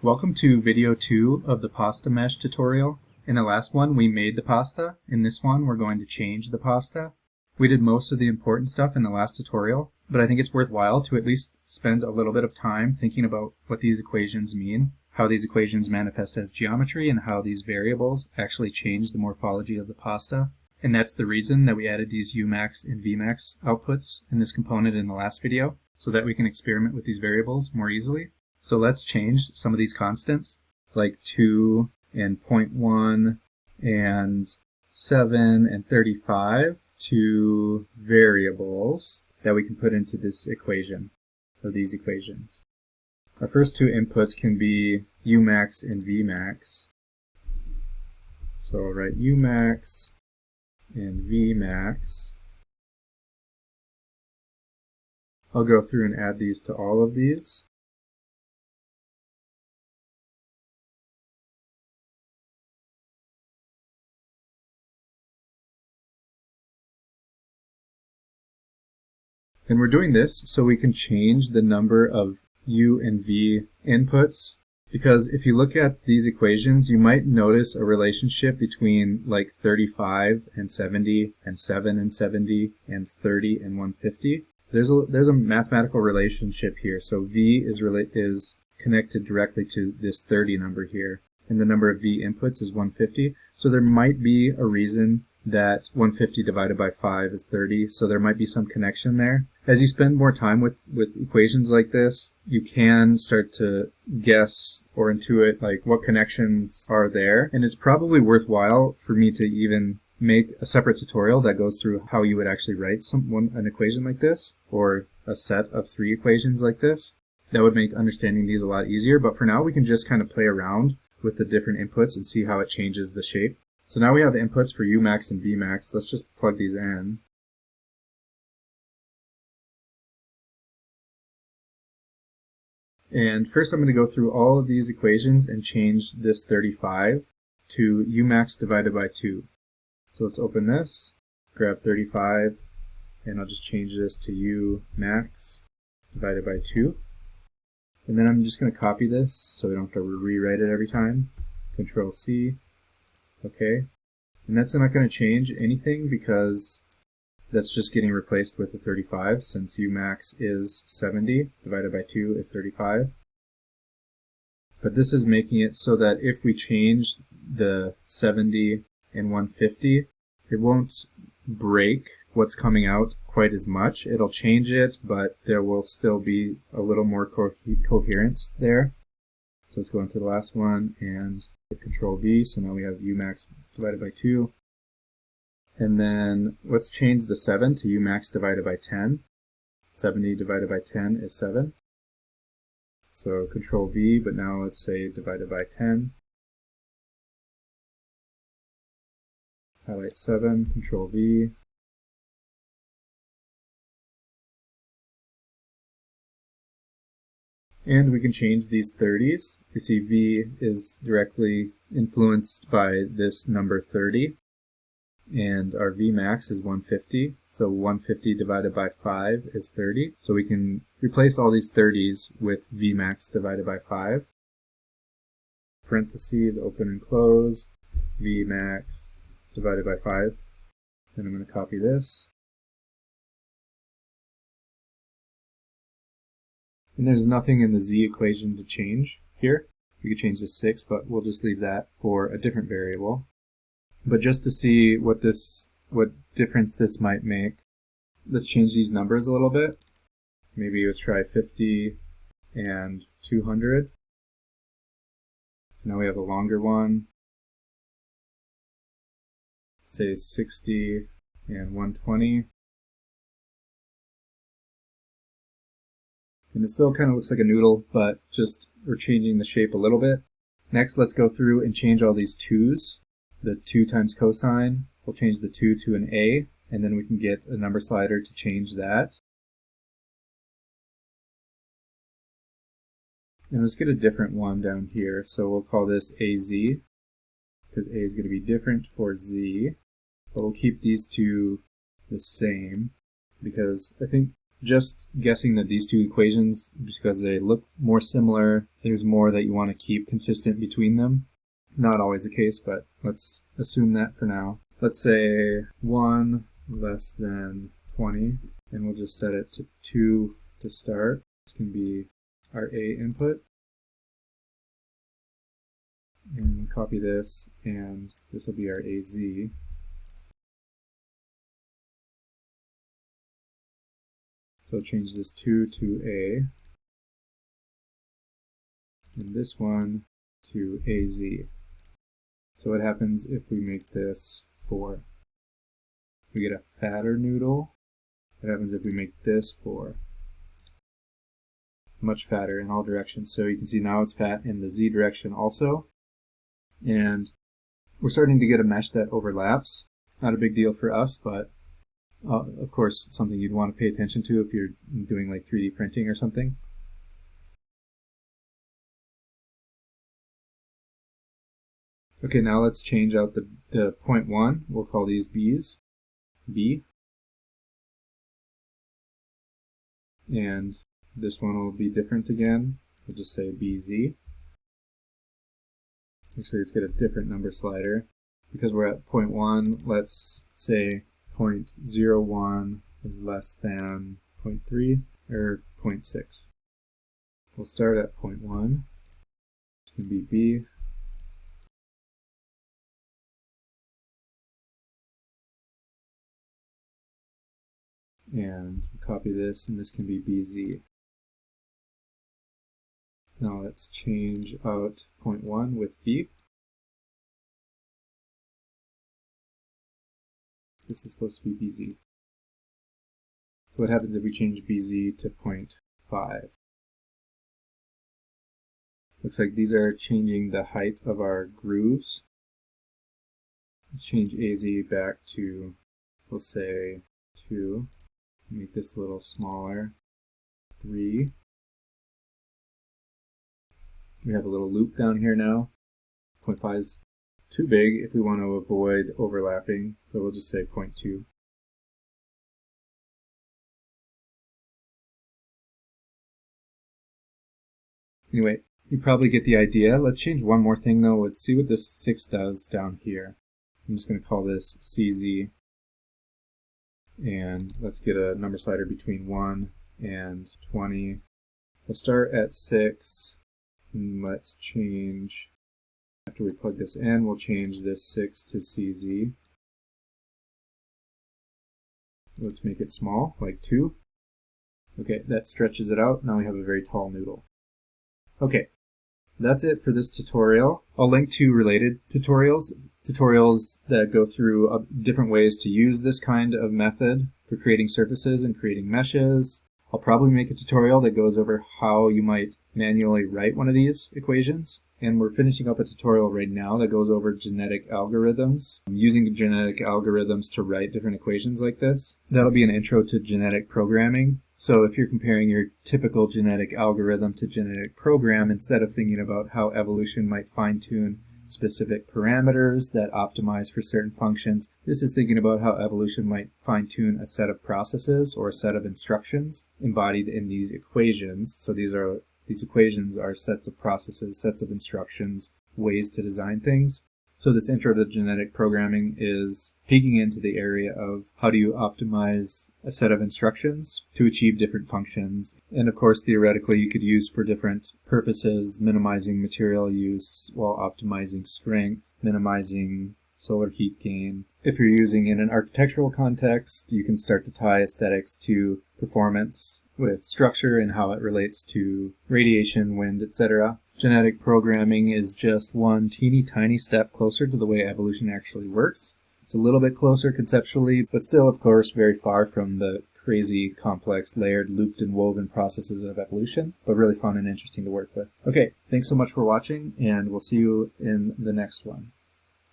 Welcome to video 2 of the pasta mesh tutorial. In the last one we made the pasta. In this one we're going to change the pasta. We did most of the important stuff in the last tutorial, but I think it's worthwhile to at least spend a little bit of time thinking about what these equations mean, how these equations manifest as geometry, and how these variables actually change the morphology of the pasta. And that's the reason that we added these Umax and Vmax outputs in this component in the last video, so that we can experiment with these variables more easily. So let's change some of these constants, like 2 and 0.1 and 7 and 35, to variables that we can put into this equation, or these equations. Our first two inputs can be Umax and Vmax. So I'll write Umax and Vmax. I'll go through and add these to all of these. And we're doing this so we can change the number of U and V inputs, because if you look at these equations, you might notice a relationship between like 35 and 70 and 7 and 70 and 30 and 150. There's a mathematical relationship here. So V is connected directly to this 30 number here, and the number of V inputs is 150. So there might be a reason that 150 divided by 5 is 30, so there might be some connection there. As you spend more time with equations like this, you can start to guess or intuit like what connections are there, and it's probably worthwhile for me to even make a separate tutorial that goes through how you would actually write an equation like this, or a set of 3 equations like this. That would make understanding these a lot easier, but for now we can just kind of play around with the different inputs and see how it changes the shape. So now we have inputs for Umax and Vmax. Let's just plug these in. And first I'm going to go through all of these equations and change this 35 to Umax divided by 2. So let's open this, grab 35, and I'll just change this to Umax divided by 2. And then I'm just going to copy this so we don't have to rewrite it every time. Control C. Okay, and that's not going to change anything because that's just getting replaced with the 35, since Umax is 70 divided by 2 is 35. But this is making it so that if we change the 70 and 150, it won't break what's coming out quite as much. It'll change it, but there will still be a little more coherence there. So let's go into the last one and hit Control V, so now we have Umax divided by 2. And then let's change the 7 to Umax divided by 10. 70 divided by 10 is 7. So Control V, but now let's say divided by 10. Highlight 7, Control V. And we can change these 30s. You see V is directly influenced by this number 30. And our Vmax is 150. So 150 divided by 5 is 30. So we can replace all these 30s with Vmax divided by 5. Parentheses, open and close. Vmax divided by 5. Then I'm going to copy this. And there's nothing in the z equation to change here. We could change to 6, but we'll just leave that for a different variable. But just to see what difference this might make, let's change these numbers a little bit. Maybe let's try 50 and 200. Now we have a longer one. Say 60 and 120. And it still kind of looks like a noodle, but just we're changing the shape a little bit. Next, let's go through and change all these 2's. The 2 times cosine, we'll change the 2 to an A, and then we can get a number slider to change that. And let's get a different one down here. So we'll call this AZ, because A is going to be different for Z. But we'll keep these two the same, because I think just guessing that these two equations, because they look more similar, there's more that you want to keep consistent between them. Not always the case, but let's assume that for now. Let's say 1 less than 20, and we'll just set it to 2 to start. This can be our A input. And copy this, and this will be our AZ. So change this 2 to A, and this one to AZ. So what happens if we make this 4? We get a fatter noodle. What happens if we make this 4? Much fatter in all directions. So you can see now it's fat in the Z direction also. And we're starting to get a mesh that overlaps. Not a big deal for us, but of course something you'd want to pay attention to if you're doing like 3D printing or something. Okay, now let's change out the point 1. We'll call these B's. B. And this one will be different again. We'll just say BZ. Actually, let's get a different number slider. Because we're at point 1, let's say 0.01 is less than 0.3 or 0.6. We'll start at point 1. This can be B. And copy this, and this can be BZ. Now let's change out point 1 with B. This is supposed to be BZ. So what happens if we change BZ to 0.5? Looks like these are changing the height of our grooves. Let's change AZ back to, we'll say, 2. Make this a little smaller. 3. We have a little loop down here now. 0.5 is too big if we want to avoid overlapping, so we'll just say 0.2. Anyway, you probably get the idea. Let's change one more thing though. Let's see what this 6 does down here. I'm just going to call this CZ. And let's get a number slider between 1 and 20. We'll start at 6, and let's change, after we plug this in, we'll change this 6 to CZ. Let's make it small, like 2. Okay, that stretches it out. Now we have a very tall noodle. Okay, that's it for this tutorial. I'll link to related tutorials that go through different ways to use this kind of method for creating surfaces and creating meshes. I'll probably make a tutorial that goes over how you might manually write one of these equations. And we're finishing up a tutorial right now that goes over genetic algorithms, using genetic algorithms to write different equations like this. That'll be an intro to genetic programming. So if you're comparing your typical genetic algorithm to genetic program, instead of thinking about how evolution might fine-tune specific parameters that optimize for certain functions, this is thinking about how evolution might fine-tune a set of processes or a set of instructions embodied in these equations. So these equations are sets of processes, sets of instructions, ways to design things. So this intro to genetic programming is peeking into the area of how do you optimize a set of instructions to achieve different functions. And of course, theoretically, you could use for different purposes, minimizing material use while optimizing strength, minimizing solar heat gain. If you're using in an architectural context, you can start to tie aesthetics to performance with structure and how it relates to radiation, wind, etc. Genetic programming is just one teeny tiny step closer to the way evolution actually works. It's a little bit closer conceptually, but still, of course, very far from the crazy, complex, layered, looped, and woven processes of evolution, but really fun and interesting to work with. Okay, thanks so much for watching, and we'll see you in the next one.